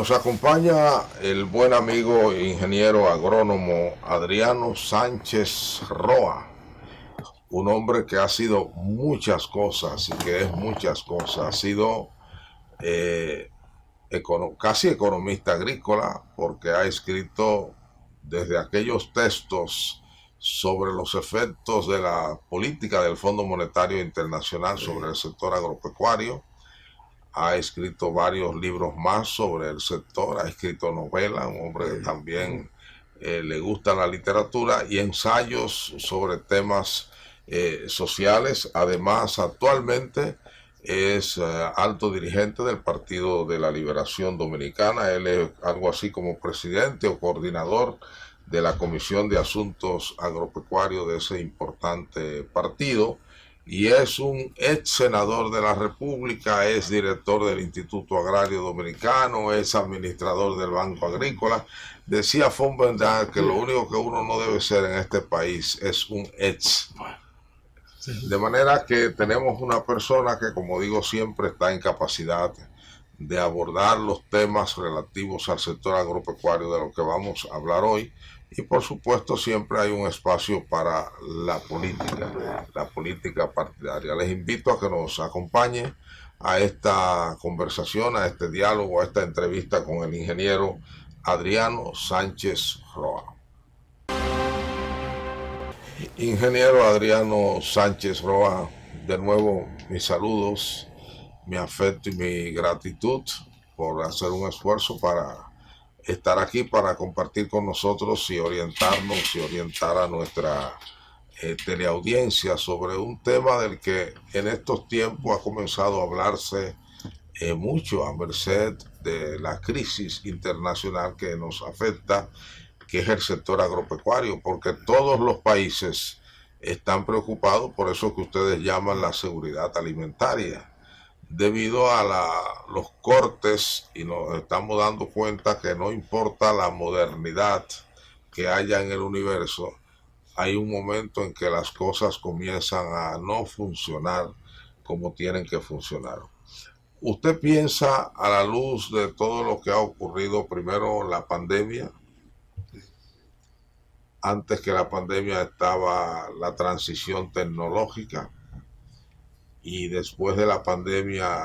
Nos acompaña el buen amigo ingeniero agrónomo Adriano Sánchez Roa, un hombre que ha sido muchas cosas y que es muchas cosas. Ha sido casi economista agrícola, porque ha escrito desde aquellos textos sobre los efectos de la política del Fondo Monetario Internacional sobre el sector agropecuario. Ha escrito varios libros más sobre el sector, ha escrito novelas, un hombre que también le gusta la literatura, y ensayos sobre temas sociales. Además, actualmente es alto dirigente del Partido de la Liberación Dominicana. Él es algo así como presidente o coordinador de la Comisión de Asuntos Agropecuarios de ese importante partido, y es un ex senador de la República, es director del Instituto Agrario Dominicano, es administrador del Banco Agrícola. Decía Fonbendar que lo único que uno no debe ser en este país es un ex. De manera que tenemos una persona que, como digo siempre, está en capacidad de abordar los temas relativos al sector agropecuario de lo que vamos a hablar hoy. Y por supuesto siempre hay un espacio para la política partidaria. Les invito a que nos acompañe a esta conversación, a este diálogo, a esta entrevista con el ingeniero Adriano Sánchez Roa. Ingeniero Adriano Sánchez Roa, de nuevo mis saludos, mi afecto y mi gratitud por hacer un esfuerzo para estar aquí, para compartir con nosotros y orientarnos y orientar a nuestra teleaudiencia sobre un tema del que en estos tiempos ha comenzado a hablarse mucho, a merced de la crisis internacional que nos afecta, que es el sector agropecuario, porque todos los países están preocupados por eso que ustedes llaman la seguridad alimentaria, debido a los cortes, y nos estamos dando cuenta que no importa la modernidad que haya en el universo, hay un momento en que las cosas comienzan a no funcionar como tienen que funcionar. ¿Usted piensa, a la luz de todo lo que ha ocurrido, primero la pandemia? Antes que la pandemia estaba la transición tecnológica, y después de la pandemia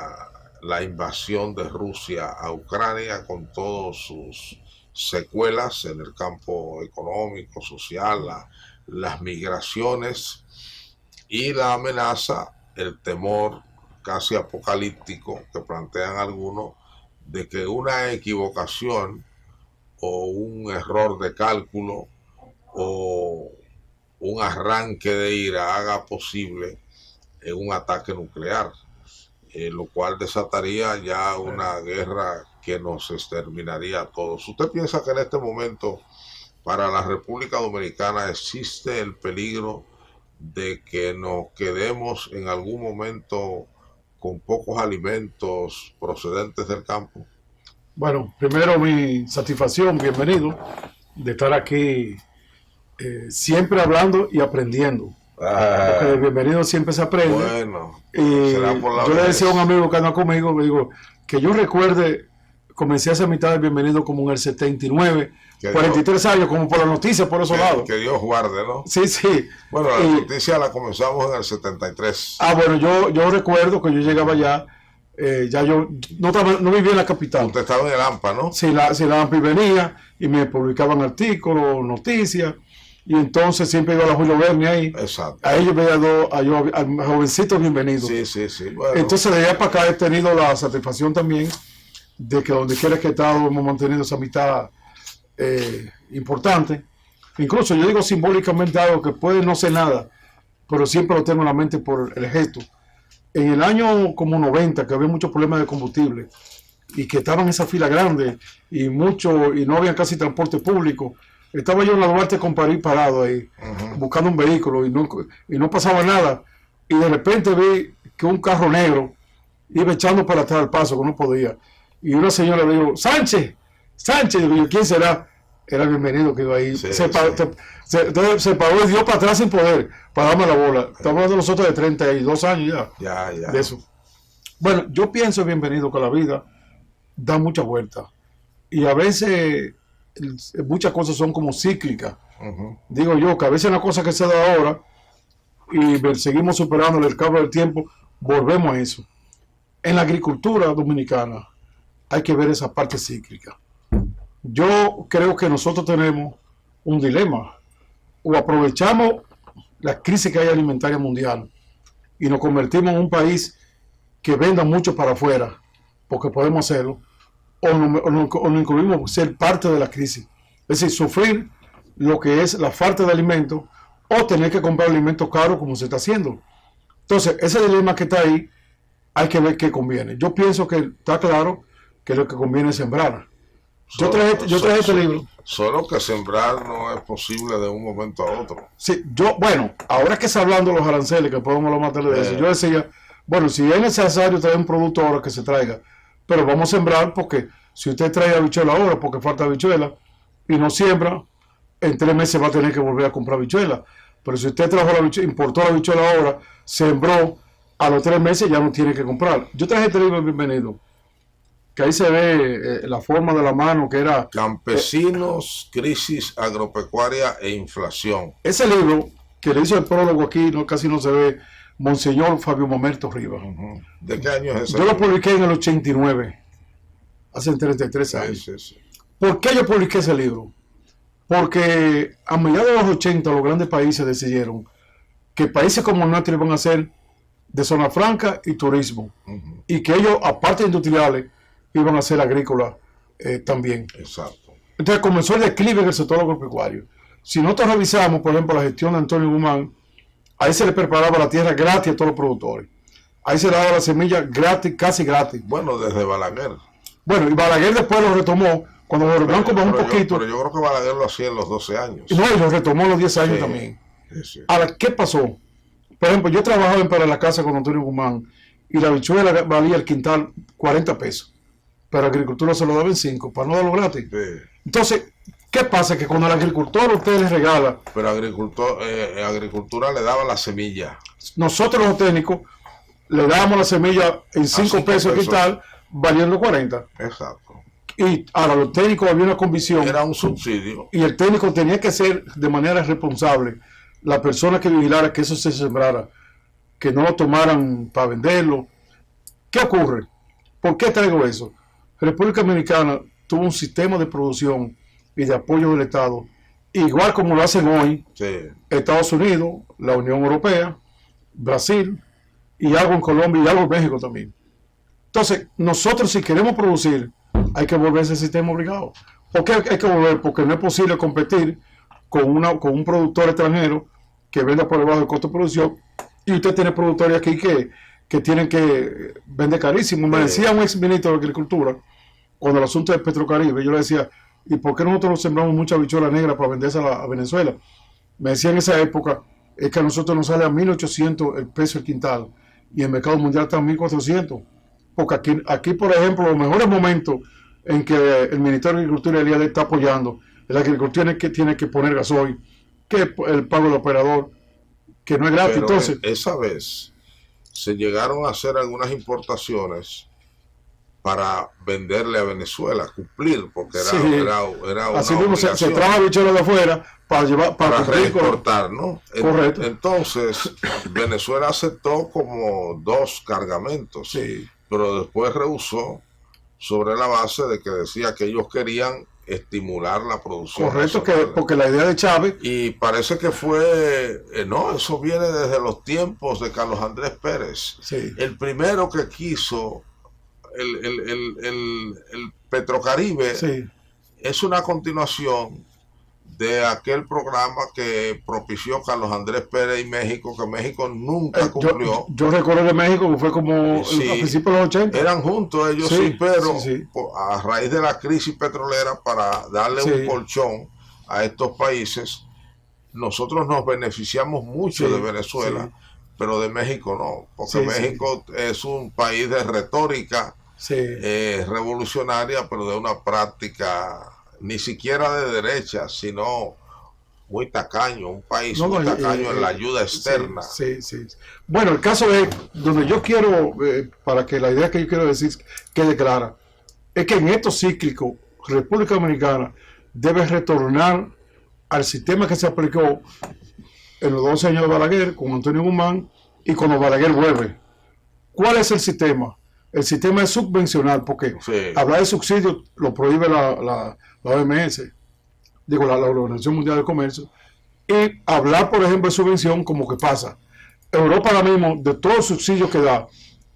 la invasión de Rusia a Ucrania con todas sus secuelas en el campo económico, social, las migraciones y la amenaza, el temor casi apocalíptico que plantean algunos de que una equivocación o un error de cálculo o un arranque de ira haga posible un ataque nuclear, lo cual desataría ya una guerra que nos exterminaría a todos. ¿Usted piensa que en este momento para la República Dominicana existe el peligro de que nos quedemos en algún momento con pocos alimentos procedentes del campo? Bueno, primero mi satisfacción, bienvenido, de estar aquí siempre hablando y aprendiendo. Porque bienvenido siempre se aprende. Bueno, será por la yo vez. Le decía a un amigo que anda conmigo, le digo, que yo recuerde, comencé a hacer mitad del bienvenido como en el 79, 43 años, como por la noticia, por esos lados. Que Dios guarde, ¿no? Sí, sí. Bueno, la noticia la comenzamos en el 73. Bueno, yo recuerdo que yo llegaba allá, ya yo no vivía en la capital. Usted estaba en el AMPA, ¿no? Sí, la AMPA venía y me publicaban artículos, noticias. Y entonces siempre iba a la Julio Verne ahí. Exacto. A ellos veía a jovencitos bienvenidos. Sí. Bueno. Entonces de allá para acá he tenido la satisfacción también de que donde quiera que he estado hemos mantenido esa amistad importante. Incluso yo digo simbólicamente algo que puede no ser nada, pero siempre lo tengo en la mente por el gesto. En el año como 90, que había muchos problemas de combustible y que estaban en esa fila grande y no había casi transporte público, estaba yo en la Duarte con París parado ahí, buscando un vehículo y no pasaba nada. Y de repente vi que un carro negro iba echando para atrás al paso, que no podía. Y una señora le dijo, Sánchez, digo yo, ¿quién será? Era el bienvenido que iba ahí. Se paró y dio para atrás sin poder, para darme la bola. Estamos hablando nosotros de 32 años ya. De eso. Bueno, yo pienso, bienvenido, que la vida da mucha vuelta. y a veces muchas cosas son como cíclicas. Digo yo que a veces una cosa que se da ahora y seguimos superando el cabo del tiempo, volvemos a eso. En la agricultura dominicana hay que ver esa parte cíclica. Yo creo que nosotros tenemos un dilema: o aprovechamos la crisis que hay alimentaria mundial y nos convertimos en un país que venda mucho para afuera, porque podemos hacerlo, o nos incluimos ser parte de la crisis. Es decir, sufrir lo que es la falta de alimentos o tener que comprar alimentos caros como se está haciendo. Entonces, ese dilema que está ahí, hay que ver qué conviene. Yo pienso que está claro que lo que conviene es sembrar. Yo traje este libro. Solo que sembrar no es posible de un momento a otro. Sí, bueno, ahora que está hablando de los aranceles, que podemos lo matar de eso, yo decía, bueno, si es necesario traer un producto ahora, que se traiga, pero vamos a sembrar, porque si usted trae habichuela ahora porque falta habichuela y no siembra, en 3 meses va a tener que volver a comprar habichuela. Pero si usted importó la habichuela ahora, sembró, a los 3 meses ya no tiene que comprar. Yo traje este libro, bienvenido, que ahí se ve la forma de la mano, que era Campesinos, crisis agropecuaria e inflación. Ese libro, que le hizo el prólogo aquí, casi no se ve, Monseñor Fabio Mamerto Rivas. ¿De qué año es ese? Yo lo publiqué en el 89, hace 33 años. Sí. ¿Por qué yo publiqué ese libro? Porque a mediados de los 80 los grandes países decidieron que países como el nuestro iban a ser de zona franca y turismo, y que ellos, aparte de industriales, iban a ser agrícolas también. Exacto. Entonces comenzó el declive del sector agropecuario. Si nosotros revisamos, por ejemplo, la gestión de Antonio Guzmán, ahí se le preparaba la tierra gratis a todos los productores. Ahí se le daba la semilla gratis, casi gratis. Bueno, desde Balaguer. Bueno, y Balaguer después lo retomó, cuando lo retomaron como un poquito. Pero yo creo que Balaguer lo hacía en los 12 años. Y lo retomó a los 10 años también. Sí. Ahora, ¿qué pasó? Por ejemplo, yo trabajaba en Para la Casa con Antonio Guzmán y la habichuela valía el quintal 40 pesos. Pero a la agricultura se lo daba en 5, para no darlo gratis. Sí. Entonces, ¿qué pasa? Que cuando el agricultor usted le regala... Pero agricultura le daba la semilla. Nosotros los técnicos le dábamos la semilla en 5 pesos el quintal, valiendo 40. Exacto. Y ahora los técnicos había una convicción. Era un subsidio. Y el técnico tenía que ser de manera responsable la persona que vigilara que eso se sembrara, que no lo tomaran para venderlo. ¿Qué ocurre? ¿Por qué traigo eso? República Dominicana tuvo un sistema de producción y de apoyo del Estado, igual como lo hacen hoy Estados Unidos, la Unión Europea, Brasil, y algo en Colombia y algo en México también. Entonces, nosotros si queremos producir, hay que volver a ese sistema obligado. ¿Por qué hay que volver? Porque no es posible competir con un productor extranjero que venda por debajo del costo de producción, y usted tiene productores aquí que tienen que vender carísimo. Me decía un ex ministro de Agricultura, cuando el asunto de Petrocaribe, yo le decía, ¿y por qué nosotros no sembramos mucha habichuela negra para venderse a Venezuela? Me decía en esa época, es que a nosotros nos sale a 1.800 el peso el quintal, y el mercado mundial está a 1.400. Porque aquí, por ejemplo, los mejores momentos en que el Ministerio de Agricultura y el IAD está apoyando, la agricultura tiene que poner gasoil, que el pago del operador, que no es gratis. Pero entonces, esa vez se llegaron a hacer algunas importaciones para venderle a Venezuela, cumplir, porque era una así mismo se trajo habichuelas de afuera para reexportar, ¿no? Correcto. Entonces, Venezuela aceptó como 2 cargamentos, pero después rehusó sobre la base de que decía que ellos querían estimular la producción. Correcto, porque la idea de Chávez... Y parece que fue... no, eso viene desde los tiempos de Carlos Andrés Pérez. Sí. El primero que quiso el Petrocaribe es una continuación de aquel programa que propició Carlos Andrés Pérez y México, que México nunca cumplió. Yo recuerdo de México que fue como a principios de los 80. Eran juntos ellos, pero a raíz de la crisis petrolera, para darle un colchón a estos países, nosotros nos beneficiamos mucho de Venezuela, pero de México no, porque México es un país de retórica revolucionaria, pero de una práctica ni siquiera de derecha, sino muy tacaño, un país muy tacaño en la ayuda externa. Bueno, el caso es donde yo quiero, para que la idea que yo quiero decir quede clara, es que en estos cíclicos República Dominicana debe retornar al sistema que se aplicó en los 12 años de Balaguer con Antonio Guzmán y cuando Balaguer vuelve. ¿Cuál es el sistema? El sistema es subvencional, porque hablar de subsidios lo prohíbe la OMS, digo, la Organización Mundial del Comercio, y hablar, por ejemplo, de subvención, como que pasa. Europa ahora mismo, de todos los subsidios que da,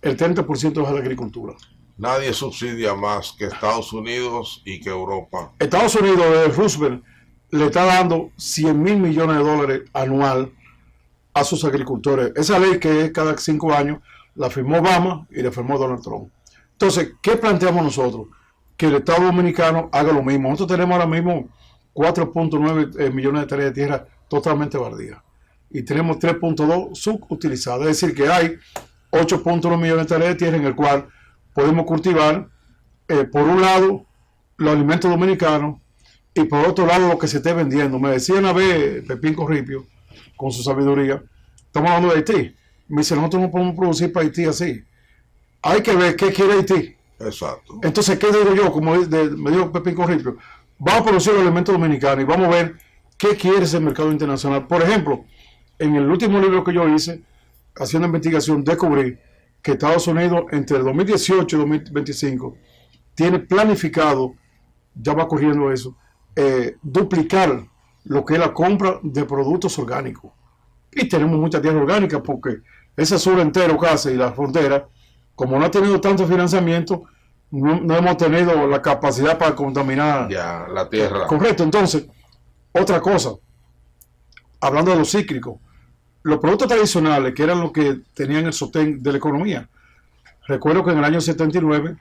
el 30% es a la agricultura. Nadie subsidia más que Estados Unidos y que Europa. Estados Unidos, de Roosevelt, le está dando 100 mil millones de dólares anual a sus agricultores. Esa ley que es cada 5 años, la firmó Obama y la firmó Donald Trump. Entonces, ¿qué planteamos nosotros? Que el Estado Dominicano haga lo mismo. Nosotros tenemos ahora mismo 4.9 millones de hectáreas de tierra totalmente baldías. Y tenemos 3.2 subutilizadas. Es decir, que hay 8.1 millones de hectáreas de tierra en el cual podemos cultivar, por un lado, los alimentos dominicanos y por otro lado, lo que se esté vendiendo. Me decía una vez Pepín Corripio, con su sabiduría, estamos hablando de Haití. Me dice, nosotros no podemos producir para Haití así. Hay que ver qué quiere Haití. Exacto. Entonces, ¿qué digo yo? Como me dijo Pepín Corripio, vamos a producir los alimentos dominicanos y vamos a ver qué quiere ese mercado internacional. Por ejemplo, en el último libro que yo hice, haciendo investigación, descubrí que Estados Unidos entre el 2018 y 2025 tiene planificado, ya va corriendo eso, duplicar lo que es la compra de productos orgánicos. Y tenemos mucha tierra orgánica porque ese sur entero casi y la frontera, como no ha tenido tanto financiamiento, no hemos tenido la capacidad para contaminar ya la tierra. Correcto. Entonces, otra cosa, hablando de los cíclicos, los productos tradicionales, que eran los que tenían el sostén de la economía. Recuerdo que en el año 79,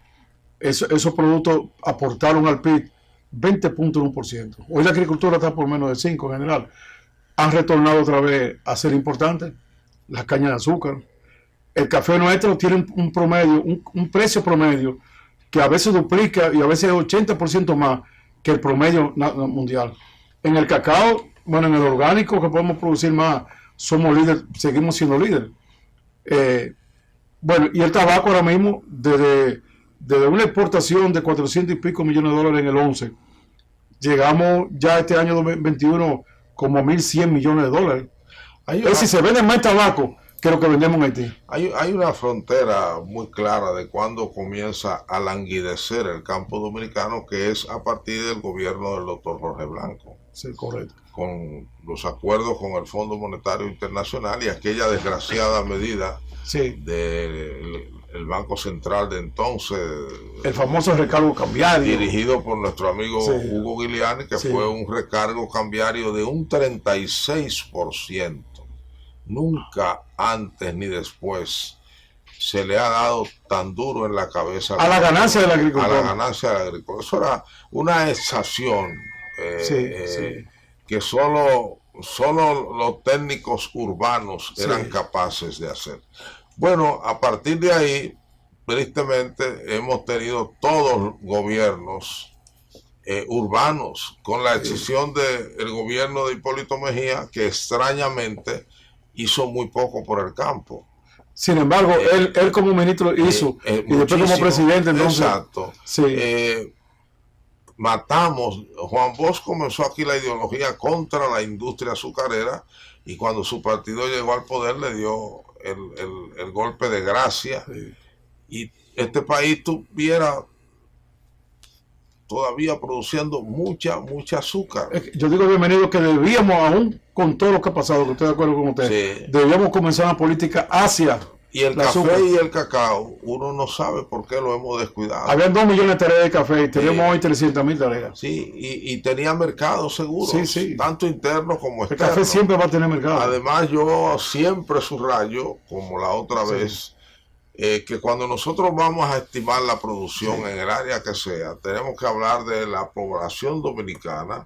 esos productos aportaron al PIB 20.1%. Hoy la agricultura está por menos de 5% en general. Han retornado otra vez a ser importantes las cañas de azúcar. El café nuestro tiene un promedio, un precio promedio que a veces duplica y a veces es 80% más que el promedio mundial. En el cacao, bueno, en el orgánico que podemos producir más, somos líderes, seguimos siendo líderes. Bueno, y el tabaco ahora mismo, desde una exportación de 400 y pico millones de dólares en el 11, llegamos ya este año 2021 como a 1.100 millones de dólares. Es decir, se vende más tabaco que lo que vendemos en Haití. Hay una frontera muy clara de cuando comienza a languidecer el campo dominicano, que es a partir del gobierno del doctor Jorge Blanco. Sí, correcto. Con los acuerdos con el Fondo Monetario Internacional y aquella desgraciada medida del Banco Central de entonces. El famoso recargo cambiario. Dirigido por nuestro amigo Hugo Giuliani, que fue un recargo cambiario de un 36%. Nunca antes ni después se le ha dado tan duro en la cabeza a la ganancia del agricultor. A la ganancia del agricultor. Eso era una exacción que solo los técnicos urbanos eran capaces de hacer. Bueno, a partir de ahí, tristemente, hemos tenido todos gobiernos urbanos, con la excepción del gobierno de Hipólito Mejía, que extrañamente hizo muy poco por el campo. Sin embargo, él como ministro hizo, y después como presidente, entonces... Exacto. Matamos, Juan Bosch comenzó aquí la ideología contra la industria azucarera, y cuando su partido llegó al poder le dio el golpe de gracia, y este país tuviera todavía produciendo mucha azúcar. Yo digo, bienvenido, que debíamos, aún con todo lo que ha pasado, que estoy de acuerdo con usted, debíamos comenzar una política hacia y el café azúcar. Y el cacao, uno no sabe por qué lo hemos descuidado. Habían 2 millones de tareas de café y tenemos hoy 300.000 tareas. Sí, y tenía mercado seguro, tanto interno como externo. El café siempre va a tener mercado. Además, yo siempre subrayo, como la otra vez, que cuando nosotros vamos a estimar la producción en el área que sea, tenemos que hablar de la población dominicana,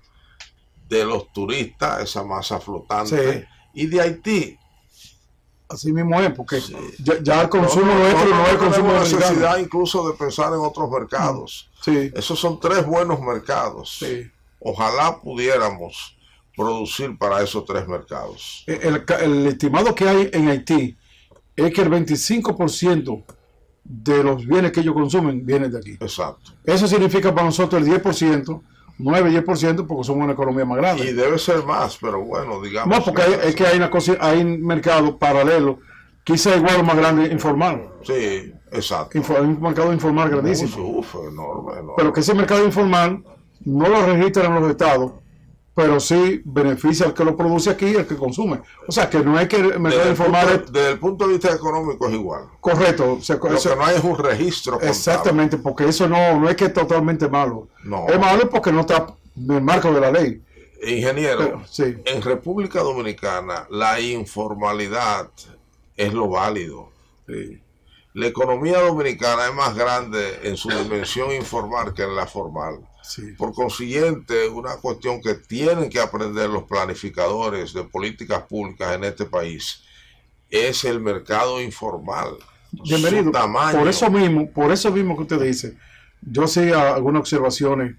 de los turistas, esa masa flotante, y de Haití. Así mismo es, porque ya el consumo nuestro no es el consumo de necesidad incluso de pensar en otros mercados. Esos son 3 buenos mercados. Ojalá pudiéramos producir para esos 3 mercados. El estimado que hay en Haití es que el 25% de los bienes que ellos consumen vienen de aquí. Exacto. Eso significa para nosotros el 10%, 9-10%, porque somos una economía más grande. Y debe ser más, pero bueno, digamos. No, porque es que hay una cosa, hay un mercado paralelo, quizá igual o más grande, informal. Sí, exacto. Hay un mercado informal grandísimo. Uf, enorme, enorme. Pero que ese mercado informal no lo registran en los estados, pero sí beneficia al que lo produce aquí y al que consume. O sea, que no es que el mercado informal desde el punto de vista económico es igual. Correcto. O sea, Lo que no hay es un registro contable. Exactamente, porque eso no es que es totalmente malo. No. Es malo porque no está en el marco de la ley. Ingeniero, Pero, sí. En República Dominicana la informalidad es lo válido. Sí. La economía dominicana es más grande en su dimensión informal que en la formal. Sí. Por consiguiente, una cuestión que tienen que aprender los planificadores de políticas públicas en este país es el mercado informal. Bienvenido. Su tamaño. Por eso mismo que usted dice, yo hacía algunas observaciones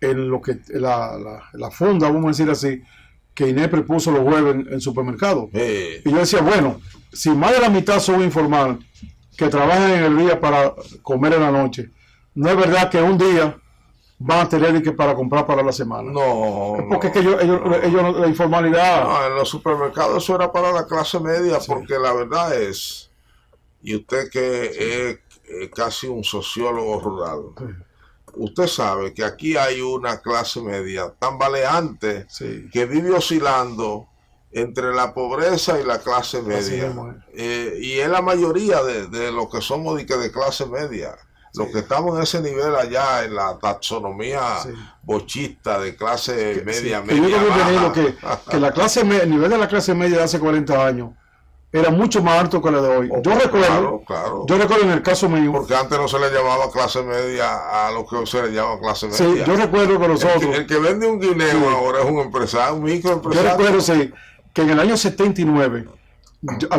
en lo que la funda, vamos a decir así, que INEPRE puso los jueves en supermercados. Y yo decía, bueno, si más de la mitad son informal, que trabajan en el día para comer en la noche, no es verdad que un día van a tener que para comprar para la semana. No. Porque es que ellos la informalidad. No, en los supermercados eso era para la clase media, sí. Porque la verdad es, y usted que es casi un sociólogo rural, sí. Usted sabe que aquí hay una clase media tambaleante, sí. Que vive oscilando entre la pobreza y la clase media. Y es la mayoría de los que somos de clase media. Sí. Los que estamos en ese nivel allá en la taxonomía, sí. Bochista de clase media, sí. Media baja. Que la clase el nivel de la clase media de hace 40 años era mucho más alto que la de hoy. Yo recuerdo en el caso mío. Porque antes no se le llamaba clase media a lo que hoy se le llama clase media. Sí, yo recuerdo que nosotros. El que vende un guineo sí. Ahora es un empresario, un microempresario. Yo recuerdo, sí, que en el año 79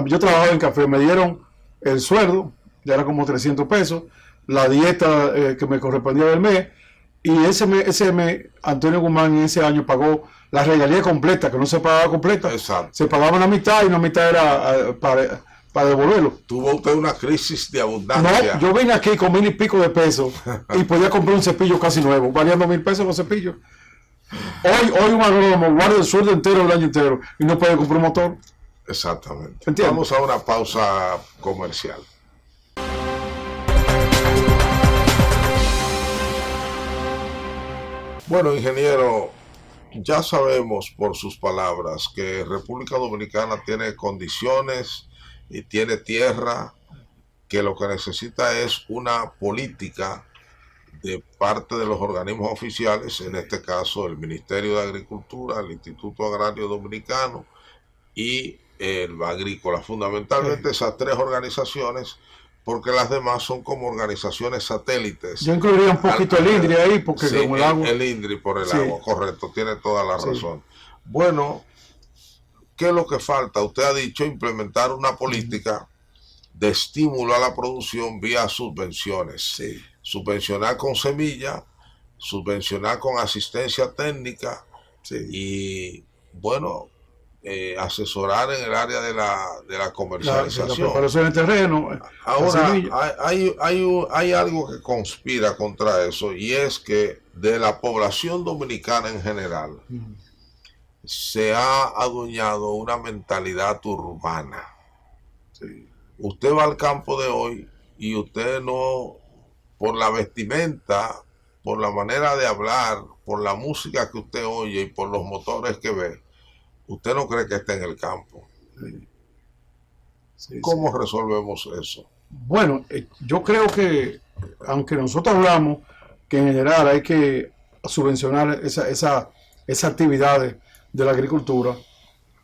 yo trabajaba en café, me dieron el sueldo, ya era como 300 pesos, la dieta que me correspondía del mes, y ese mes Antonio Guzmán en ese año pagó la regalía completa, que no se pagaba completa. Exacto. Se pagaba una mitad y una mitad era para devolverlo. Tuvo usted una crisis de abundancia. No, yo vine aquí con 1,000 y pico de pesos y podía comprar un cepillo casi nuevo, variando 1,000 pesos los cepillos. Hoy un agrónomo guarda el sueldo entero el año entero y no puede comprar un motor. Exactamente. ¿Entiendes? Vamos a una pausa comercial. Bueno, ingeniero, ya sabemos por sus palabras que República Dominicana tiene condiciones y tiene tierra, que lo que necesita es una política de parte de los organismos oficiales, en este caso el Ministerio de Agricultura, el Instituto Agrario Dominicano y el Agrícola, fundamentalmente esas tres organizaciones, porque las demás son como organizaciones satélites. Yo incluiría un poquito el INDRI ahí, porque sí, como el agua. El INDRI por el agua, correcto, tiene toda la razón. Bueno, ¿qué es lo que falta? Usted ha dicho implementar una política de estímulo a la producción vía subvenciones. Sí. Subvencionar con semilla, subvencionar con asistencia técnica y, bueno, asesorar en el área de la comercialización. La preparación de terreno. Ahora, hay algo que conspira contra eso, y es que de la población dominicana en general se ha adueñado una mentalidad urbana. Sí. Usted va al campo de hoy y usted no, por la vestimenta, por la manera de hablar, por la música que usted oye y por los motores que ve, usted no cree que esté en el campo. Sí, ¿cómo resolvemos eso? Bueno, yo creo que, aunque nosotros hablamos que en general hay que subvencionar esas actividades de la agricultura,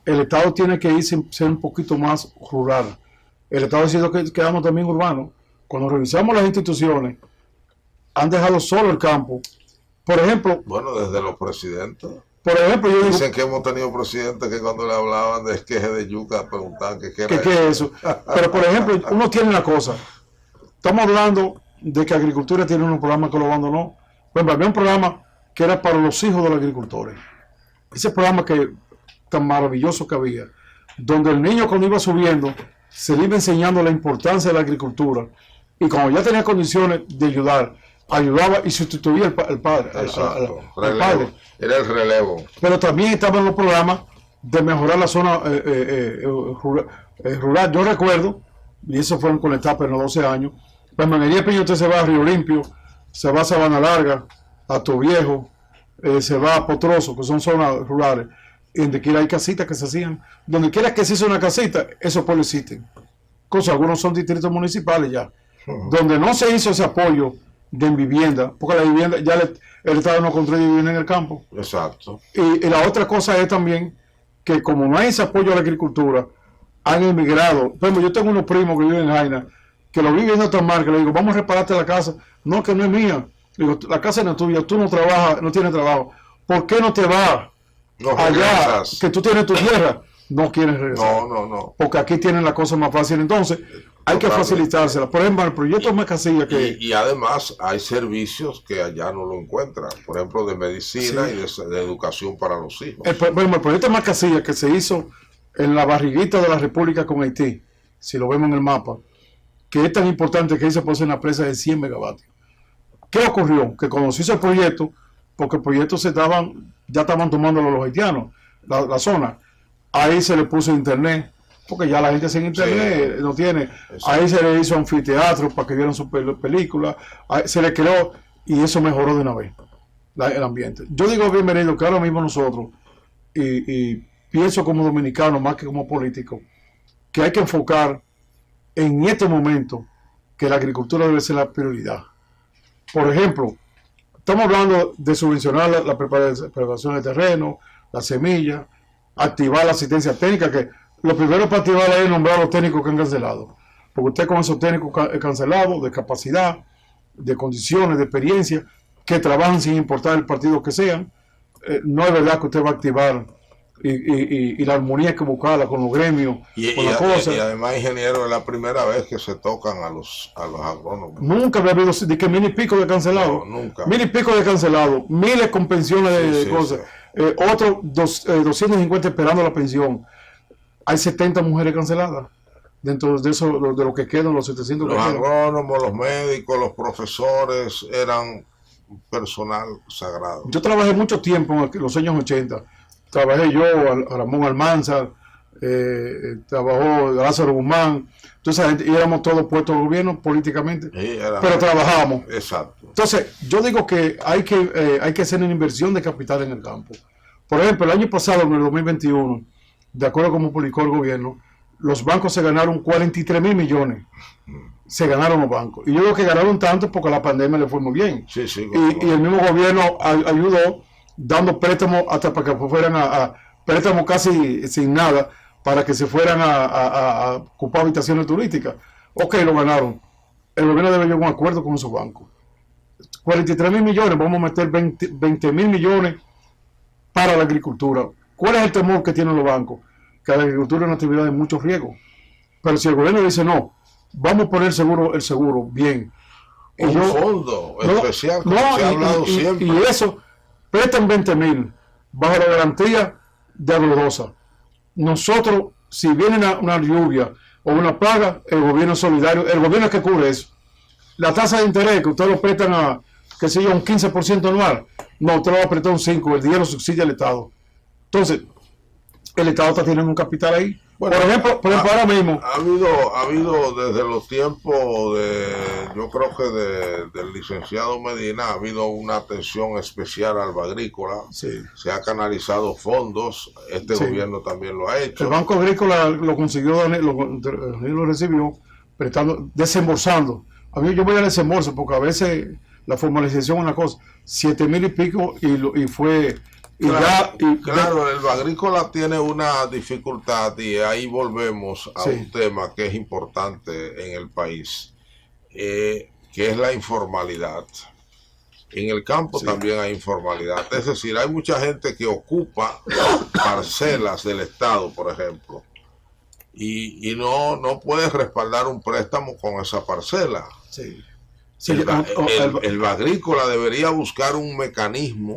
el Estado tiene que irse ser un poquito más rural. El Estado ha decidido que quedamos también urbanos. Cuando revisamos las instituciones, han dejado solo el campo. Por ejemplo... Bueno, desde los presidentes. Por ejemplo, yo digo... Dicen que hemos tenido presidentes que cuando le hablaban de esqueje de yuca preguntaban qué era ¿Qué es eso? Pero, por ejemplo, uno tiene una cosa. Estamos hablando de que agricultura tiene un programa que lo abandonó. Bueno, había un programa que era para los hijos de los agricultores. Ese programa tan maravilloso que había, donde el niño cuando iba subiendo se le iba enseñando la importancia de la agricultura Y como ya tenía condiciones de ayudar, ayudaba y sustituía al padre. Exacto. Al padre. Era el relevo. Pero también estaban los programas de mejorar la zona rural. Yo recuerdo, y eso fue con la etapa de los 12 años, la Manería Piña usted se va a Río Limpio, se va a Sabana Larga, a Toviejo, se va a Potroso, que son zonas rurales, y donde quiera hay casitas que se hacían. Donde quiera que se hizo una casita, esos pueblos existen. Cosa, algunos son distritos municipales ya. Donde no se hizo ese apoyo de vivienda, porque la vivienda, ya el Estado no construye vivienda en el campo. Exacto. Y la otra cosa es también que como no hay ese apoyo a la agricultura, han emigrado. Por ejemplo, yo tengo unos primos que viven en Jaina, que lo vi viendo tan mal, que le digo, vamos a repararte la casa. No, que no es mía. Le digo, la casa no es tuya, tú no trabajas, no tienes trabajo. ¿Por qué no te vas allá, que tú tienes tu tierra? No quieres regresar. No. Porque aquí tienen la cosa más fácil. Entonces, hay que facilitársela. Por ejemplo, el proyecto Macasilla que... Y además hay servicios que allá no lo encuentran. Por ejemplo, de medicina y de educación para los hijos. El proyecto Macasilla que se hizo en la barriguita de la República con Haití, si lo vemos en el mapa, que es tan importante que ahí se puede hacer una presa de 100 megavatios. ¿Qué ocurrió? Que cuando se hizo el proyecto, porque el proyecto ya estaban tomando los haitianos, la zona, ahí se le puso internet, porque ya la gente sin internet no tiene. Exacto. Ahí se le hizo anfiteatro para que vieran su película, se le creó y eso mejoró de una vez el ambiente. Yo digo bienvenido que ahora mismo nosotros, y pienso como dominicano más que como político, que hay que enfocar en este momento que la agricultura debe ser la prioridad. Por ejemplo, estamos hablando de subvencionar la preparación de terreno, la semilla, activar la asistencia técnica, que lo primero para activarla es nombrar a los técnicos que han cancelado. Porque usted con esos técnicos cancelados, de capacidad, de condiciones, de experiencia, que trabajan sin importar el partido que sean, no es verdad que usted va a activar y la armonía hay que buscarla con los gremios, con las cosas. Y además, ingeniero, es la primera vez que se tocan a los agrónomos. Nunca había habido de que mil y pico de cancelados. No, nunca. Mil y pico de cancelados, miles con pensiones de cosas. Otros 250 esperando la pensión. Hay 70 mujeres canceladas. Dentro de eso, de lo que quedan, los 700 los agrónomos, los médicos, los profesores eran personal sagrado. Yo trabajé mucho tiempo en los años 80. Trabajé yo, Ramón Almanza, trabajó Lázaro Guzmán, entonces gente, y éramos todos puestos de gobierno políticamente, pero trabajábamos. Exacto. Entonces, yo digo que hay que hacer una inversión de capital en el campo. Por ejemplo, el año pasado, en el 2021, de acuerdo con como publicó el gobierno, los bancos se ganaron 43 mil millones. Se ganaron los bancos. Y yo creo que ganaron tanto porque la pandemia le fue muy bien. Sí, y el mismo gobierno ayudó dando préstamos hasta para que fueran a préstamos casi sin nada para que se fueran a ocupar habitaciones turísticas. Ok, lo ganaron. El gobierno debe llegar a un acuerdo con esos bancos. 43 mil millones, vamos a meter 20 mil millones para la agricultura. ¿Cuál es el temor que tienen los bancos? Que la agricultura es una actividad de mucho riesgo. Pero si el gobierno dice no, vamos a poner el seguro bien. Un fondo especial, como se ha hablado siempre. Y eso, prestan 20 mil bajo la garantía de Agrodosa. Nosotros, si viene una lluvia o una plaga, el gobierno es solidario, el gobierno es que cubre eso. La tasa de interés que ustedes lo prestan a, qué sé yo, un 15% anual, no, usted lo va a prestar un 5%, el dinero lo subsidia el Estado. Entonces, el Estado está teniendo un capital ahí. Bueno, por ejemplo, ahora mismo. Ha habido desde los tiempos yo creo que del licenciado Medina, ha habido una atención especial al agrícola. Sí. Se ha canalizado fondos, gobierno también lo ha hecho. El Banco Agrícola lo consiguió, lo recibió, desembolsando. A mí yo voy a desembolso porque a veces la formalización es una cosa, 7 mil y pico y fue... Claro, el agrícola tiene una dificultad y ahí volvemos a un tema que es importante en el país, que es la informalidad. En el campo también hay informalidad, es decir, hay mucha gente que ocupa parcelas del Estado, por ejemplo, y no puede respaldar un préstamo con esa parcela. El agrícola debería buscar un mecanismo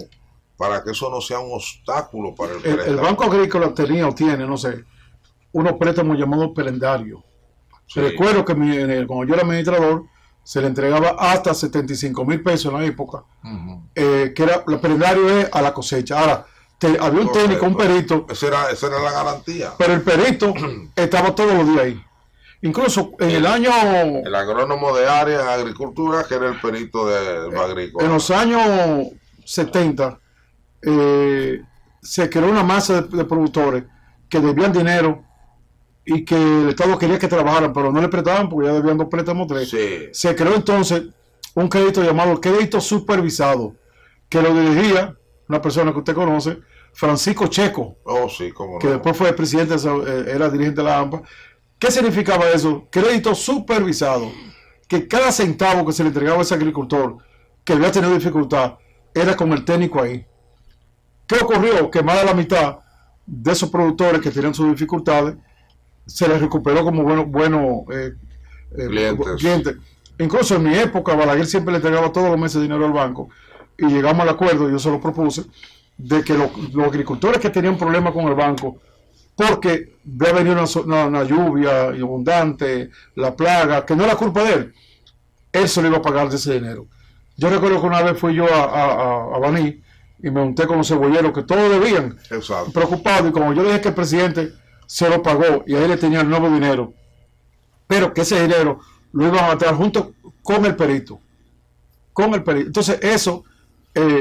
para que eso no sea un obstáculo para el préstamo. El Banco Agrícola tenía o tiene, no sé, unos préstamos llamados perendarios. Recuerdo que cuando yo era administrador, se le entregaba hasta 75,000 pesos en la época, que era, el prendario es a la cosecha. Ahora, había un técnico, un perito. Esa era la garantía. Pero el perito estaba todos los días ahí. Incluso en el año... El agrónomo de área de agricultura, que era el perito del agrícola. En los años 70 se creó una masa de productores que debían dinero y que el Estado quería que trabajaran, pero no le prestaban porque ya debían 2 préstamos, 3. Sí. Se creó entonces un crédito llamado crédito supervisado, que lo dirigía una persona que usted conoce, Francisco Checo, Oh, sí, cómo no. que después fue presidente, era dirigente de la AMPA. ¿Qué significaba eso? Crédito supervisado, que cada centavo que se le entregaba a ese agricultor que había tenido dificultad era con el técnico ahí. ¿Qué ocurrió? Que más de la mitad de esos productores que tenían sus dificultades se les recuperó como buenos clientes. Incluso en mi época, Balaguer siempre le entregaba todos los meses dinero al banco y llegamos al acuerdo, yo se lo propuse, de que los agricultores que tenían problemas con el banco, porque había venido una lluvia abundante, la plaga, que no era culpa de él se lo iba a pagar de ese dinero. Yo recuerdo que una vez fui yo a Baní y me junté con los cebolleros que todos debían, preocupados, y como yo le dije que el presidente se lo pagó y ahí le tenía el nuevo dinero, pero que ese dinero lo iban a matar junto con el perito. Entonces eso,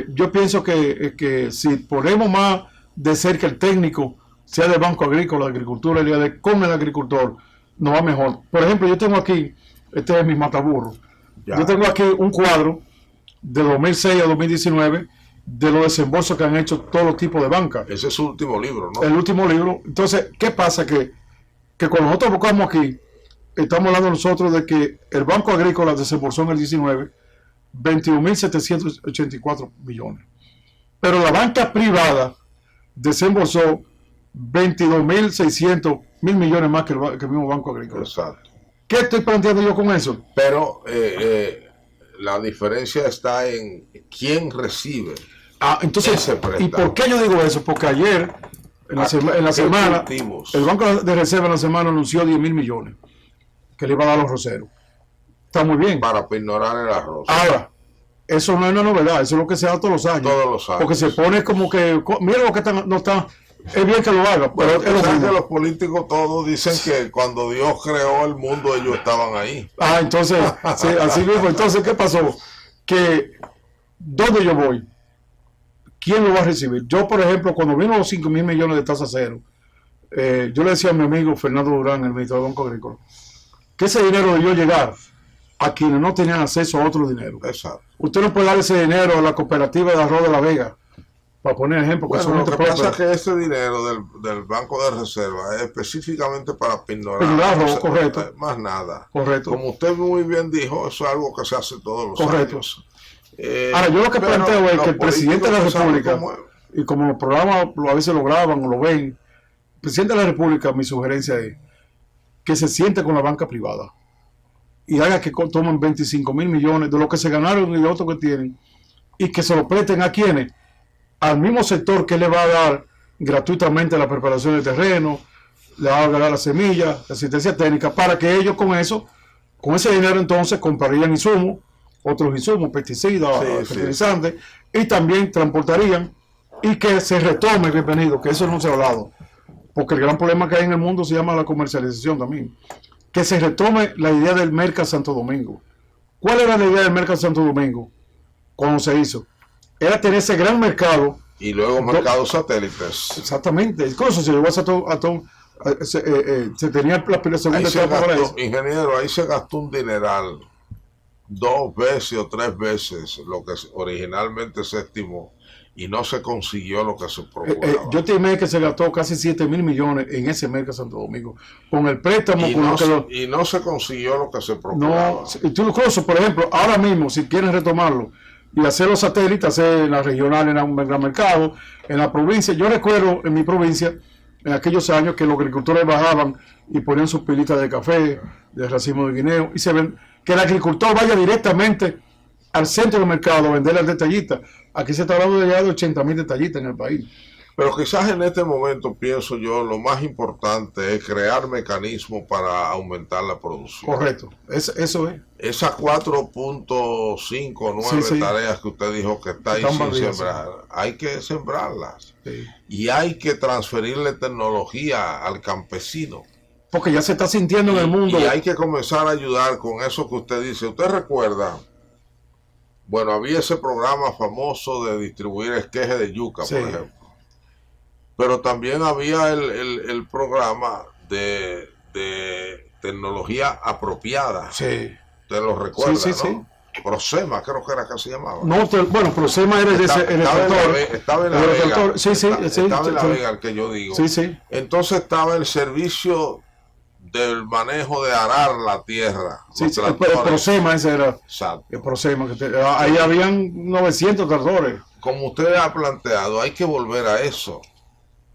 yo pienso que si ponemos más de cerca el técnico, sea del Banco Agrícola, Agricultura, con el agricultor, nos va mejor. Por ejemplo, yo tengo aquí, este es mi mataburro, yo tengo aquí un cuadro de 2006 a 2019 de los desembolsos que han hecho todos los tipos de bancas. Ese es su último libro, ¿no? El último libro. Entonces, ¿qué pasa? Que cuando nosotros buscamos aquí, estamos hablando nosotros de que el Banco Agrícola desembolsó en el 19 21.784 millones. Pero la banca privada desembolsó 22.600 millones más que el mismo Banco Agrícola. Exacto. ¿Qué estoy planteando yo con eso? Pero la diferencia está en quién recibe. Entonces, ¿y por qué yo digo eso? Porque ayer, en la semana, el Banco de Reserva en la semana anunció 10.000 millones que le iba a dar a los roceros. Está muy bien. Para ignorar el arroz. Ahora, eso no es una novedad, eso es lo que se da todos los años. Todos los años. Porque se pone como que, mira lo que no está, es bien que lo haga, pero es lo que los políticos todos dicen que cuando Dios creó el mundo ellos estaban ahí. Entonces, sí, así mismo. Entonces, ¿qué pasó? Que, ¿dónde yo voy? ¿Quién lo va a recibir? Yo, por ejemplo, cuando vino los 5.000 millones de tasa cero, yo le decía a mi amigo Fernando Durán, el ministro del Banco Agrícola, que ese dinero debió llegar a quienes no tenían acceso a otro dinero. Exacto. Usted no puede dar ese dinero a la cooperativa de arroz de La Vega, para poner ejemplo. Bueno, lo que pasa es que ese dinero del Banco de Reserva es específicamente para ignorar arroz, correcto. Más nada. Correcto. Como usted muy bien dijo, eso es algo que se hace todos los años. Ahora, yo lo que planteo es que el presidente de la República, y como los programas a veces lo graban o lo ven, el presidente de la República, mi sugerencia es que se siente con la banca privada y haga que tomen 25.000 millones de lo que se ganaron y de otros que tienen y que se lo presten a quienes, al mismo sector que le va a dar gratuitamente la preparación del terreno, le va a dar la semilla, la asistencia técnica, para que ellos con ese dinero entonces comprarían insumos, otros insumos, pesticidas, fertilizantes, y también transportarían y que se retome, bienvenido, que eso no se ha hablado, porque el gran problema que hay en el mundo se llama la comercialización también, que se retome la idea del Merca Santo Domingo. ¿Cuál era la idea del Merca Santo Domingo cuando se hizo? Era tener ese gran mercado. Y luego mercados satélites. Exactamente. Incluso se llevó se tenía la segunda etapa para eso. Ingeniero, ahí se gastó un dineral 2 veces o 3 veces lo que originalmente se estimó y no se consiguió lo que se procuraba. Yo estimé que se gastó casi 7.000 millones en ese Merca Santo Domingo con el préstamo. Y no se consiguió lo que se procuraba. Incluso, por ejemplo, ahora mismo, si quieren retomarlo y hacer los satélites, hacer en la regional, en un gran mercado, en la provincia. Yo recuerdo en mi provincia, en aquellos años, que los agricultores bajaban y ponían sus pilitas de café, de racimo de guineo, y se ven que el agricultor vaya directamente al centro del mercado a vender las detallistas. Aquí se está hablando de ya de 80.000 detallistas en el país. Pero quizás en este momento, pienso yo, lo más importante es crear mecanismos para aumentar la producción. Correcto, eso es. Esas 4.5 o 9 Sí. tareas que usted dijo que está ahí Están sin vacías, sembrar, hay que sembrarlas. Sí. Y hay que transferirle tecnología al campesino. Porque ya se está sintiendo en el mundo. Y hay que comenzar a ayudar con eso que usted dice. Usted recuerda, bueno, había ese programa famoso de distribuir esquejes de yuca, Sí. por ejemplo. Pero también había el programa de tecnología apropiada. Sí. Usted lo recuerda, Sí. ¿no? Prosema, creo que era que se llamaba. No, bueno, Prosema era el Estaba en La Vega. Sí. Estaba en La Vega, el que yo digo. Sí. Entonces estaba el servicio del manejo de arar la tierra. Sí, los el tractores. Prosema ese era. Exacto. El Prosema, ahí habían 900 tractores. Como usted ha planteado, hay que volver a eso.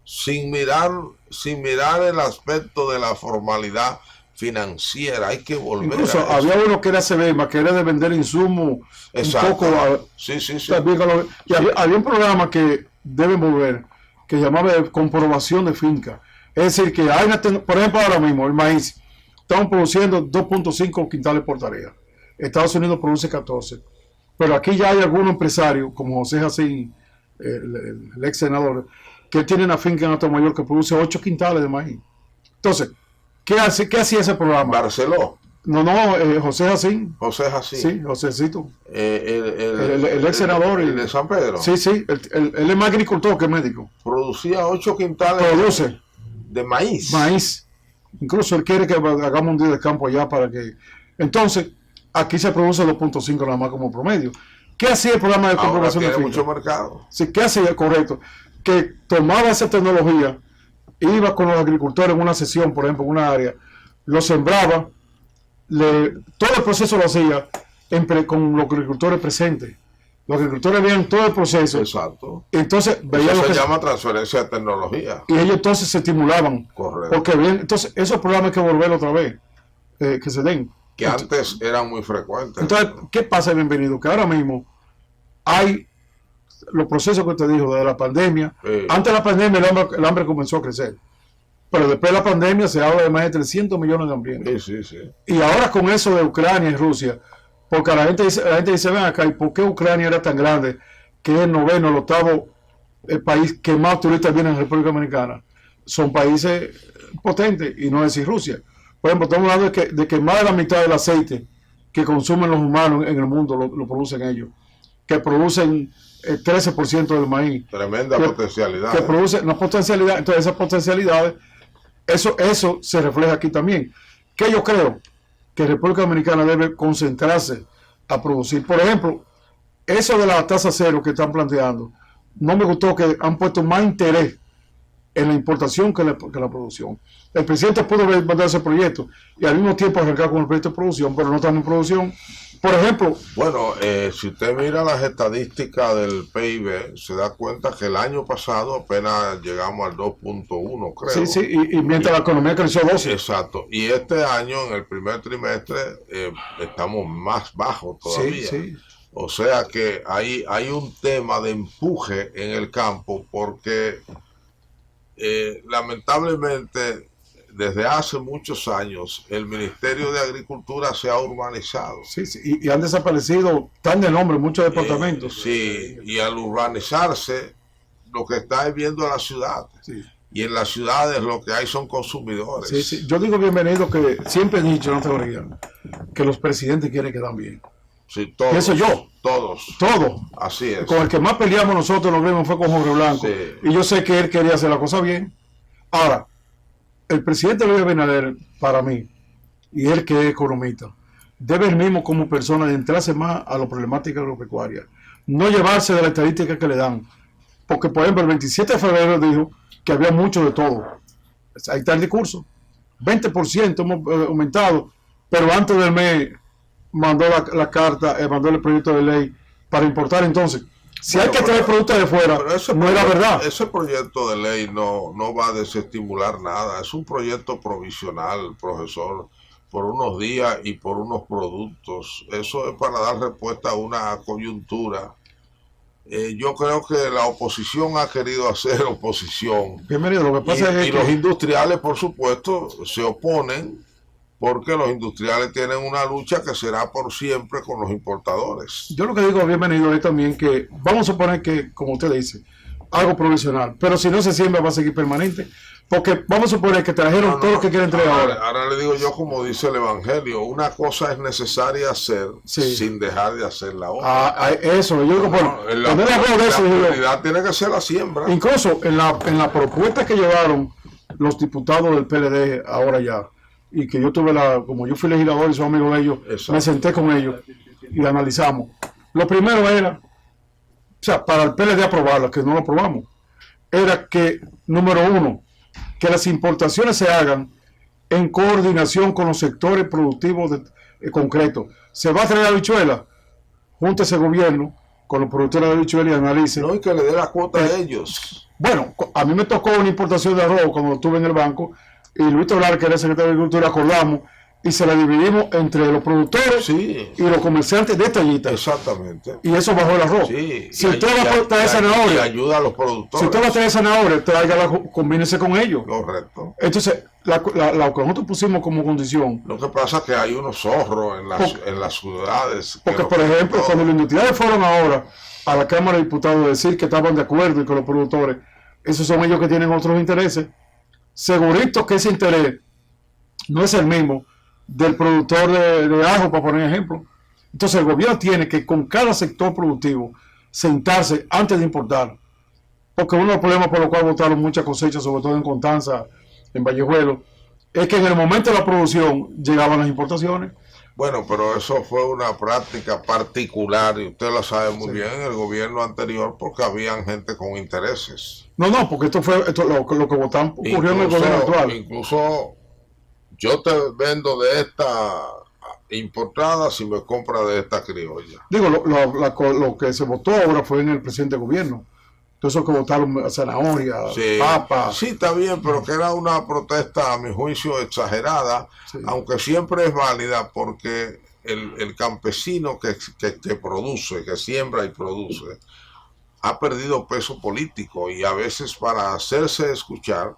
Sin mirar el aspecto de la formalidad financiera, hay que volver Incluso a eso. había uno que era CBEMA, que era de vender insumos Exacto. un poco. Sí. Y había un programa que deben volver, que llamaba de comprobación de finca. Es decir, que hay por ejemplo, ahora mismo el maíz, estamos produciendo 2.5 quintales por tarea. Estados Unidos produce 14. Pero aquí ya hay algunos empresarios, como José Jacín, el ex senador, que tiene una finca en Atomayor que produce 8 quintales de maíz. Entonces, ¿qué hacía ese programa? Barceló. No, José Jacín. José Jacín. Sí, Josécito. El ex senador. El de San Pedro. Sí, él es más agricultor que médico. Producía 8 quintales Produce de maíz. Maíz. Incluso él quiere que hagamos un día de campo allá para que... Entonces, aquí se produce 2.5 nada más como promedio. ¿Qué hacía el programa de comprobación de tiene finca? mucho mercado. Sí, ¿qué hacía? Correcto. Que tomaba esa tecnología, iba con los agricultores en una sesión, por ejemplo, en una área, lo sembraba, todo el proceso lo hacía con los agricultores presentes. Los agricultores veían todo el proceso. Exacto. Entonces veían Eso lo se que llama transferencia de tecnología. y ellos entonces se estimulaban. Correcto. Porque bien, entonces esos programas hay que volver otra vez, que se den. Que antes eran muy frecuentes. Entonces, ¿qué pasa, bienvenido? Que ahora mismo hay los procesos que te dijo de la pandemia. Antes de la pandemia el hambre comenzó a crecer. Pero después de la pandemia se habla de más de 300 millones de hambrientos. Sí. Y ahora con eso de Ucrania y Rusia, porque la gente dice, ven acá, ¿y por qué Ucrania era tan grande que es el noveno, el octavo país que más turistas vienen a la República Dominicana? Son países potentes, y no decir Rusia. Por ejemplo, estamos hablando de que más de la mitad del aceite que consumen los humanos en el mundo lo producen ellos, que producen el 13% del maíz. Tremenda potencialidad. Que produce una potencialidad. Entonces esas potencialidades, eso se refleja aquí también. Que yo creo que República Dominicana debe concentrarse a producir. Por ejemplo, eso de la tasa cero que están planteando, no me gustó que han puesto más interés en la importación que la producción. El presidente pudo mandar ese proyecto y al mismo tiempo arrancar con el proyecto de producción, pero no están en producción. Por ejemplo... Bueno, si usted mira las estadísticas del PIB, se da cuenta que el año pasado apenas llegamos al 2.1, creo. Sí, y mientras la economía creció 12. Exacto. Y este año, en el primer trimestre, estamos más bajos todavía. Sí. O sea que hay un tema de empuje en el campo porque lamentablemente desde hace muchos años el Ministerio de Agricultura se ha urbanizado. Sí, y han desaparecido tan de nombre muchos departamentos. Sí, y al urbanizarse lo que está es viendo a la ciudad. Sí. Y en las ciudades lo que hay son consumidores. Sí. Yo digo bienvenido que siempre he dicho en la teoría que los presidentes quieren quedar bien. Sí, todos. Pienso yo. Todos. Así es. Con el que más peleamos nosotros los gremios fue con Jorge Blanco. Sí. Y yo sé que él quería hacer la cosa bien. Ahora, el presidente Luis Abinader, para mí, y él que es economista, debe él mismo como persona adentrarse más a la problemática agropecuaria. No llevarse de la estadística que le dan. Porque, por ejemplo, el 27 de febrero dijo que había mucho de todo. Ahí está el discurso. 20% hemos aumentado, pero antes del mes mandó la carta, mandó el proyecto de ley para importar. Entonces, si hay que traer productos de fuera, no era verdad. Ese proyecto de ley no va a desestimular nada. Es un proyecto provisional, profesor, por unos días y por unos productos. Eso es para dar respuesta a una coyuntura Yo creo que la oposición ha querido hacer oposición. Bienvenido, lo que pasa es Y que los industriales, por supuesto, se oponen porque los industriales tienen una lucha que será por siempre con los importadores. yo lo que digo, bienvenido, es también que vamos a suponer que, como usted dice, algo provisional, pero si no se siembra va a seguir permanente, porque vamos a suponer que trajeron todo lo que quieren traer ahora. Ahora le digo yo, como dice el Evangelio, una cosa es necesaria hacer sin dejar de hacer la otra. Eso, yo digo, bueno, la prioridad tiene que ser la siembra. Incluso en la propuesta que llevaron los diputados del PLD ahora ya, y que yo tuve como yo fui legislador y soy amigo de ellos, exacto, me senté con ellos y analizamos. Lo primero era, o sea, para el PLD aprobarla, que no lo aprobamos, era que, número uno, que las importaciones se hagan en coordinación con los sectores productivos concretos. Se va a traer habichuela, júntese el gobierno con los productores de habichuela y analice. No, y que le dé la cuota a ellos. Bueno, a mí me tocó una importación de arroz cuando estuve en el banco, y Luis Tolar, que era el secretario de Agricultura, acordamos y se la dividimos entre los productores y los comerciantes de Tallita. Exactamente. Y eso bajó el arroz. Sí. Si usted va a traer zanahoria, y ayuda a los productores. Si usted va a traer zanahoria, combínese con ellos. Correcto. Entonces, lo que nosotros pusimos como condición. Lo que pasa es que hay unos zorros en las ciudades. Porque, por ejemplo, cuando los industriales fueron ahora a la Cámara de Diputados a decir que estaban de acuerdo y con los productores, esos son ellos que tienen otros intereses. Segurito que ese interés no es el mismo del productor de ajo, para poner ejemplo. Entonces el gobierno tiene que con cada sector productivo sentarse antes de importar, porque uno de los problemas por los cuales votaron muchas cosechas, sobre todo en Constanza, en Vallejuelo, es que en el momento de la producción llegaban las importaciones. Bueno, pero eso fue una práctica particular y usted lo sabe muy bien en el gobierno anterior, porque habían gente con intereses. No, porque lo que votaron ocurrió en el gobierno actual. Incluso yo te vendo de esta importada si me compra de esta criolla. Digo, lo que se votó ahora fue en el presidente del gobierno. Todos esos que votaron zanahoria, papa. Sí, está bien, pero que era una protesta, a mi juicio, exagerada, aunque siempre es válida, porque el campesino que produce, que siembra y produce, ha perdido peso político y a veces para hacerse escuchar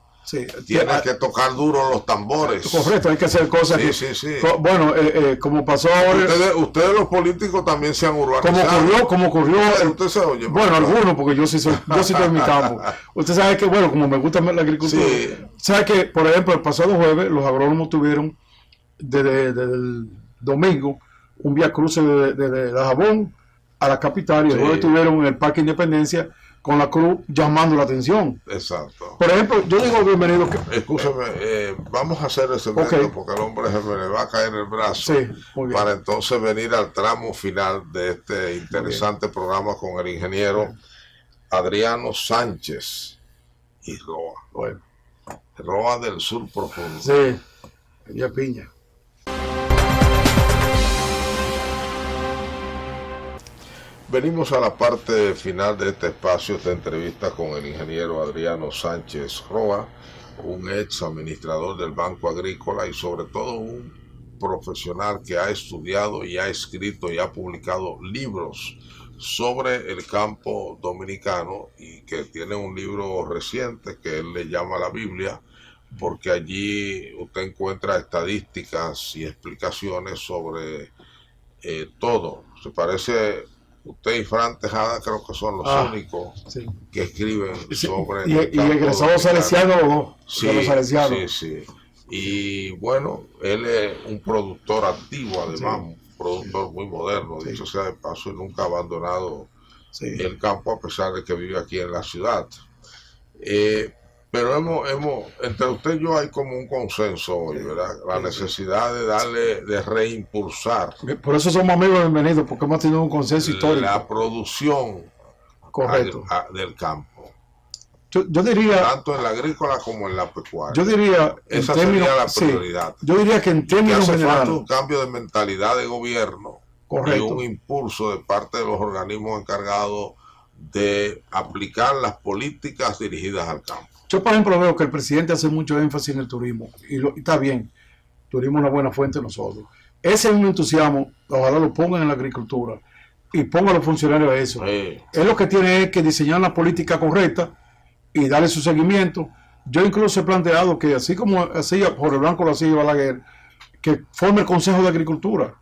tiene que tocar duro los tambores. Correcto, hay que hacer cosas. Sí. Bueno, como pasó ahora. Ustedes los políticos también se han urbanizado. Como ocurrió. Usted se oye. Bueno, algunos, porque yo sí estoy en mi campo. Usted sabe que, bueno, como me gusta la agricultura, sabe que, por ejemplo, el pasado jueves los agrónomos tuvieron desde el domingo un vía cruce de Dajabón a la capital, y luego estuvieron en el Parque Independencia con la cruz llamando la atención. Exacto. Por ejemplo, yo digo bienvenido. Escúchame, vamos a hacer ese método porque el hombre se me le va a caer el brazo para entonces venir al tramo final de este interesante programa con el ingeniero Adriano Sánchez y Roa. Bueno. Roa del Sur Profundo. Sí, ya piña. Venimos a la parte final de este espacio, esta entrevista con el ingeniero Adriano Sánchez Roa, un ex administrador del Banco Agrícola y sobre todo un profesional que ha estudiado y ha escrito y ha publicado libros sobre el campo dominicano y que tiene un libro reciente que él le llama la Biblia, porque allí usted encuentra estadísticas y explicaciones sobre todo. Se parece... Usted y Fran Tejada creo que son los únicos que escriben sobre... Y egresados salesianos los dos. Sí. Y bueno, él es un productor activo, además, un productor muy moderno, dicho sea de paso, y nunca ha abandonado el campo a pesar de que vive aquí en la ciudad. Pero entre usted y yo hay como un consenso hoy, ¿verdad? La necesidad de reimpulsar. Por eso somos amigos bienvenidos, porque hemos tenido un consenso histórico. La producción del campo. Yo diría... Tanto en la agrícola como en la pecuaria. Yo diría... Esa sería la prioridad. Yo diría que en términos generales... hace falta un cambio de mentalidad de gobierno. Correcto. Y un impulso de parte de los organismos encargados de aplicar las políticas dirigidas al campo. Yo, por ejemplo, veo que el presidente hace mucho énfasis en el turismo, y está bien, turismo es una buena fuente de nosotros. Ese mismo entusiasmo, ojalá lo pongan en la agricultura, y ponga a los funcionarios a eso. Sí. Él lo que tiene es que diseñar una política correcta y darle su seguimiento. Yo incluso he planteado que así como hacía Jorge Blanco, lo hacía Balaguer, que forme el Consejo de Agricultura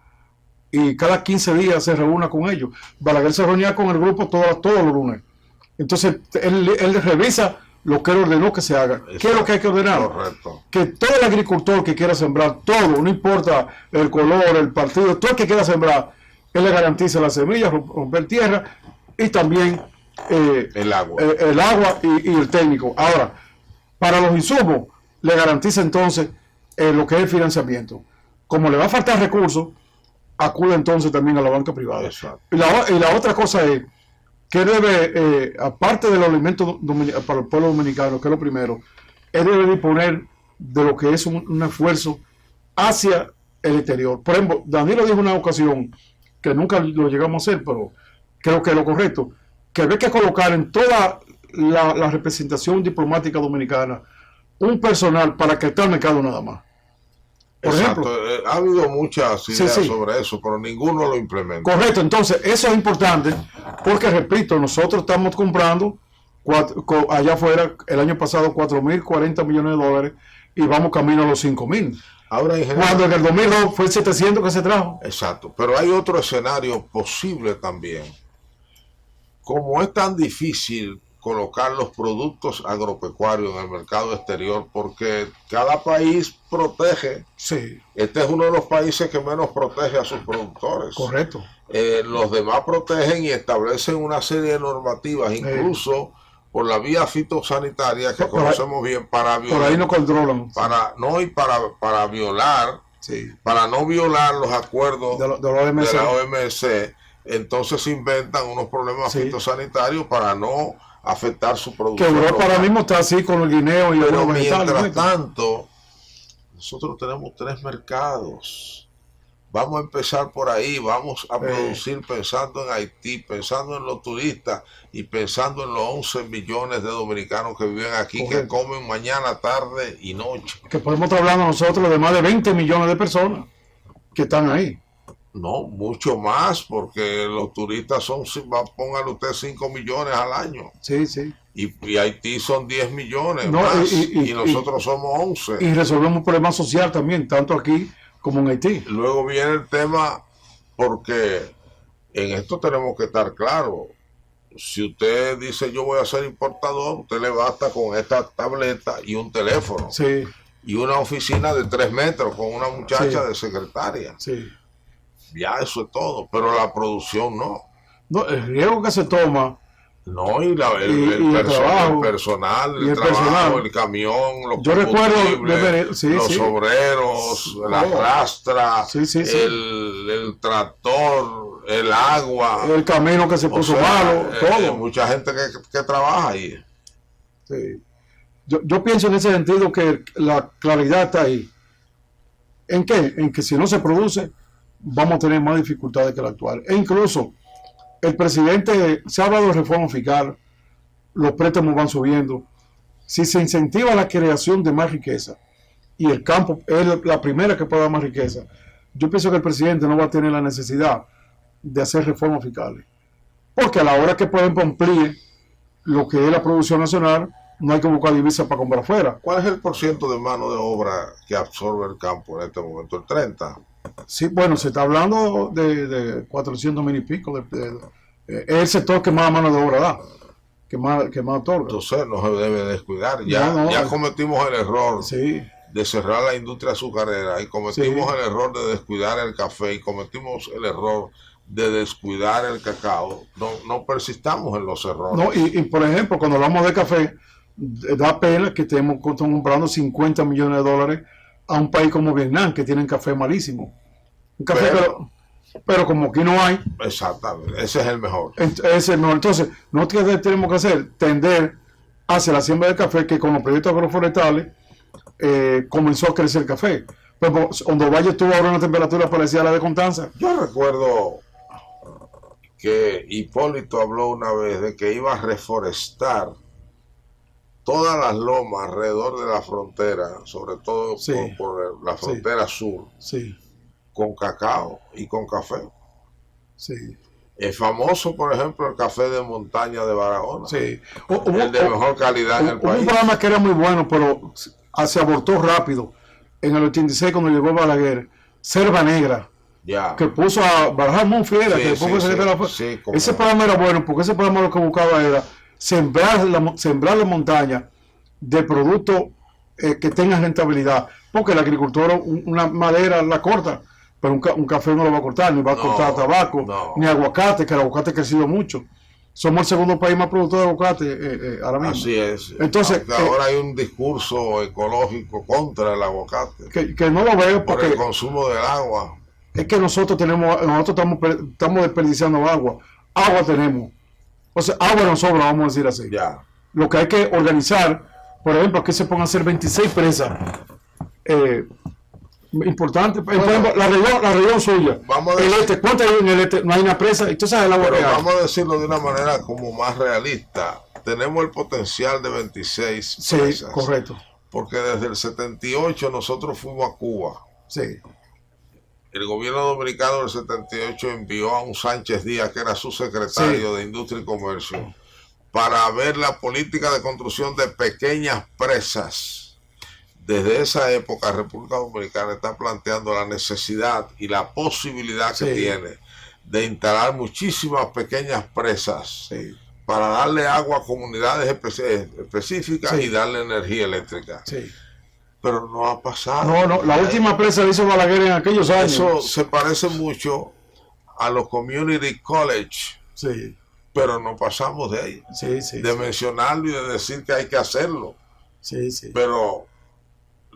y cada 15 días se reúna con ellos. Balaguer se reunía con el grupo todos los lunes. Entonces él revisa lo que él ordenó que se haga. Exacto. ¿Qué es lo que hay que ordenar? Correcto. Que todo el agricultor que quiera sembrar, todo, no importa el color, el partido, todo el que quiera sembrar, él le garantiza las semillas, romper tierra y también El agua. el agua y el técnico. Ahora, para los insumos, le garantiza entonces lo que es el financiamiento. Como le va a faltar recursos, acude entonces también a la banca privada. Exacto. Y la otra cosa es que debe, aparte de los alimentos para el pueblo dominicano, que es lo primero, él debe disponer de lo que es un esfuerzo hacia el exterior. Por ejemplo, Danilo dijo en una ocasión, que nunca lo llegamos a hacer, pero creo que es lo correcto, que hay que colocar en toda la representación diplomática dominicana un personal para que esté al mercado nada más. Por Exacto. ejemplo, Ha habido muchas ideas sí. sobre eso, pero ninguno lo implementa. Correcto, entonces eso es importante porque, repito, nosotros estamos comprando allá afuera el año pasado 4.040 millones de dólares y vamos camino a los 5.000. Ahora, ingeniero, Cuando en el 2002 fue 700 que se trajo. exacto, pero hay otro escenario posible también. Como es tan difícil colocar los productos agropecuarios en el mercado exterior, porque cada país protege. Sí, Este es uno de los países que menos protege a sus productores. correcto. Los demás protegen y establecen una serie de normativas, incluso por la vía fitosanitaria que conocemos bien, para Por ahí no controlan. para violar, Sí. para no violar los acuerdos De la OMS. de la OMC. Entonces inventan unos problemas fitosanitarios para no afectar su Que producción Europa local. ahora mismo está así con el guineo y Pero los vegetales. mientras tanto, nosotros tenemos 3 mercados. Vamos a empezar por ahí, vamos a producir pensando en Haití, pensando en los turistas y pensando en los 11 millones de dominicanos que viven aquí, que comen mañana, tarde y noche. Que podemos estar hablando nosotros de más de 20 millones de personas que están ahí. No, mucho más, porque los turistas son, póngale usted 5 millones al año. Sí, sí. Y Haití son 10 millones No, más, y nosotros somos 11. Y resolvemos un problema social también, tanto aquí como en Haití. Luego viene el tema, porque en esto tenemos que estar claros. Si usted dice yo voy a ser importador, usted le basta con esta tableta y un teléfono. Sí, Y una oficina de 3 metros con una muchacha Sí. de secretaria. sí. Ya eso es todo, pero la producción no. No, el riesgo que se toma. No, y el trabajo, el personal, y el el trabajo, personal. el camión, los Yo recuerdo combustibles, sí, los sí. obreros, la rastra, Sí, sí, sí. el tractor, el agua. El camino que se puso malo, todo. Mucha gente que trabaja ahí. Sí. Yo pienso en ese sentido que la claridad está ahí. ¿En qué? En que si no se produce, vamos a tener más dificultades que la actual. E incluso el presidente, se ha hablado de reforma fiscal, los préstamos van subiendo. Si se incentiva la creación de más riqueza, y el campo es la primera que puede dar más riqueza, yo pienso que el presidente no va a tener la necesidad de hacer reformas fiscales. Porque a la hora que pueden cumplir lo que es la producción nacional, no hay que buscar divisas para comprar afuera. ¿Cuál es el porciento de mano de obra que absorbe el campo en este momento? ¿El 30%? Sí, bueno, se está hablando de 400 mil y pico. Es el sector que más mano de obra da, que más otorga. Entonces no se debe descuidar. Ya cometimos el error de cerrar la industria azucarera y cometimos el error de descuidar el café y cometimos el error de descuidar el cacao. No persistamos en los errores. No, y por ejemplo, cuando hablamos de café, da pena que estemos comprando 50 millones de dólares a un país como Vietnam, que tienen café malísimo. Un café, pero como aquí no hay. Exactamente, ese es el mejor. Entonces, nosotros tenemos que hacer, tender hacia la siembra del café, que con los proyectos agroforestales comenzó a crecer el café. Pero cuando Valle tuvo ahora una temperatura parecida a la de Constanza. Yo recuerdo que Hipólito habló una vez de que iba a reforestar todas las lomas alrededor de la frontera, sobre todo por la frontera sur, con cacao y con café. Sí. Es famoso, por ejemplo, el café de montaña de Barahona. Sí. El de mejor calidad en el país. Un programa que era muy bueno, pero se abortó rápido. En el 86, cuando llegó Balaguer, Selva Negra, Ya. que puso a Barajar Monfiera, Sí, que después ese no. programa era bueno, porque ese programa lo que buscaba era sembrar la montaña de productos que tengan rentabilidad. Porque el agricultor una madera la corta, pero un café no lo va a cortar, ni va a cortar tabaco, ni aguacate, que el aguacate ha crecido mucho. Somos el segundo país más productor de aguacate ahora mismo. Así es. Entonces, ahora hay un discurso ecológico contra el aguacate. Que no lo veo por porque el consumo del agua. Es que nosotros estamos desperdiciando agua. Agua tenemos. O sea, agua nos sobra, vamos a decir así. Ya. Lo que hay que organizar, por ejemplo, que se pongan a hacer 26 presas. Importante, por ejemplo, la región suya. Vamos a decir, ¿cuánto hay en el este? No hay una presa, entonces el agua pero real. vamos a decirlo de una manera como más realista. Tenemos el potencial de 26 presas. Sí, correcto. Porque desde el 78 nosotros fuimos a Cuba. Sí. El gobierno dominicano del 78 envió a un Sánchez Díaz, que era su secretario de Industria y Comercio, para ver la política de construcción de pequeñas presas. Desde esa época, República Dominicana está planteando la necesidad y la posibilidad que tiene de instalar muchísimas pequeñas presas para darle agua a comunidades específicas y darle energía eléctrica. Sí. Pero no ha pasado. No, la última presa la hizo Balaguer en aquellos años. Eso se parece mucho a los community college. Sí. Pero no pasamos de ahí. De mencionarlo y de decir que hay que hacerlo. Pero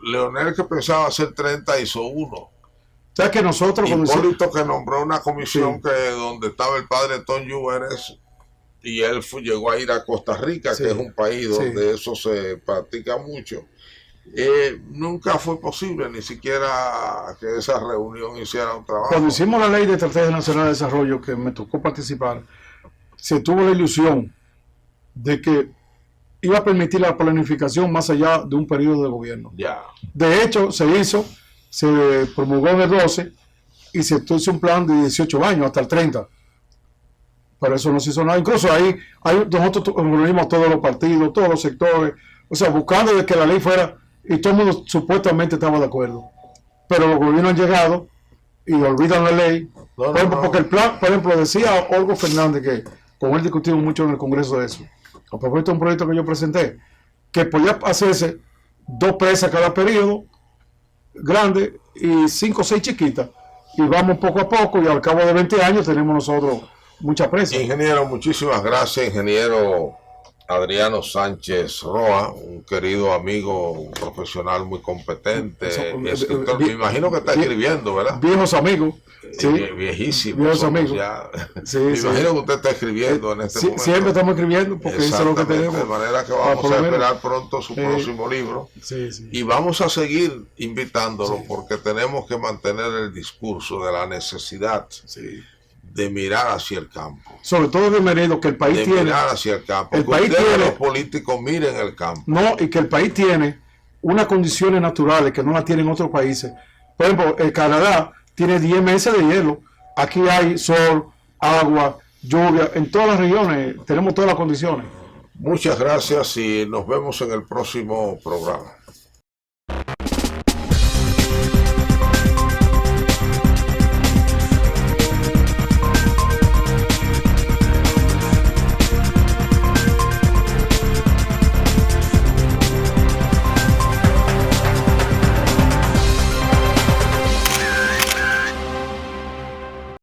Leonel, que pensaba hacer 30, hizo uno. O sea que nosotros... Hipólito, que nombró una comisión donde estaba el padre Tom Lluveres, y él llegó a ir a Costa Rica, que es un país donde eso se practica mucho. Nunca fue posible ni siquiera que esa reunión hiciera un trabajo. Cuando hicimos la ley de Estrategia Nacional de Desarrollo, que me tocó participar, se tuvo la ilusión de que iba a permitir la planificación más allá de un periodo de gobierno. De hecho, se promulgó en el 12 y se hizo un plan de 18 años hasta el 30. Pero eso no se hizo nada. Incluso ahí nosotros reunimos todos los partidos, todos los sectores, o sea, buscando de que la ley fuera, y todo el mundo supuestamente estaba de acuerdo. Pero los gobiernos han llegado y olvidan la ley. Porque el plan, por ejemplo, decía Olgo Fernández, que con él discutimos mucho en el Congreso de eso, a propósito de un proyecto que yo presenté, que podía hacerse 2 presas cada periodo, grandes, y 5 o 6 chiquitas, y vamos poco a poco, y al cabo de 20 años tenemos nosotros muchas presas. Ingeniero, muchísimas gracias, ingeniero Adriano Sánchez Roa, un querido amigo, un profesional muy competente, escritor. Me imagino que está escribiendo, ¿verdad? Viejos amigos. Viejísimos. Viejos amigos. Me imagino que usted está escribiendo en este momento. Siempre estamos escribiendo, porque eso es lo que tenemos. De manera que vamos a esperar pronto su próximo libro. Y vamos a seguir invitándolo, porque tenemos que mantener el discurso de la necesidad de mirar hacia el campo. Sobre todo de Meredo, que el país tiene. Mirar hacia el campo. El país tiene, los políticos miren el campo. No, y que el país tiene unas condiciones naturales que no las tienen otros países. Por ejemplo, el Canadá tiene 10 meses de hielo. Aquí hay sol, agua, lluvia. En todas las regiones tenemos todas las condiciones. Muchas gracias y nos vemos en el próximo programa.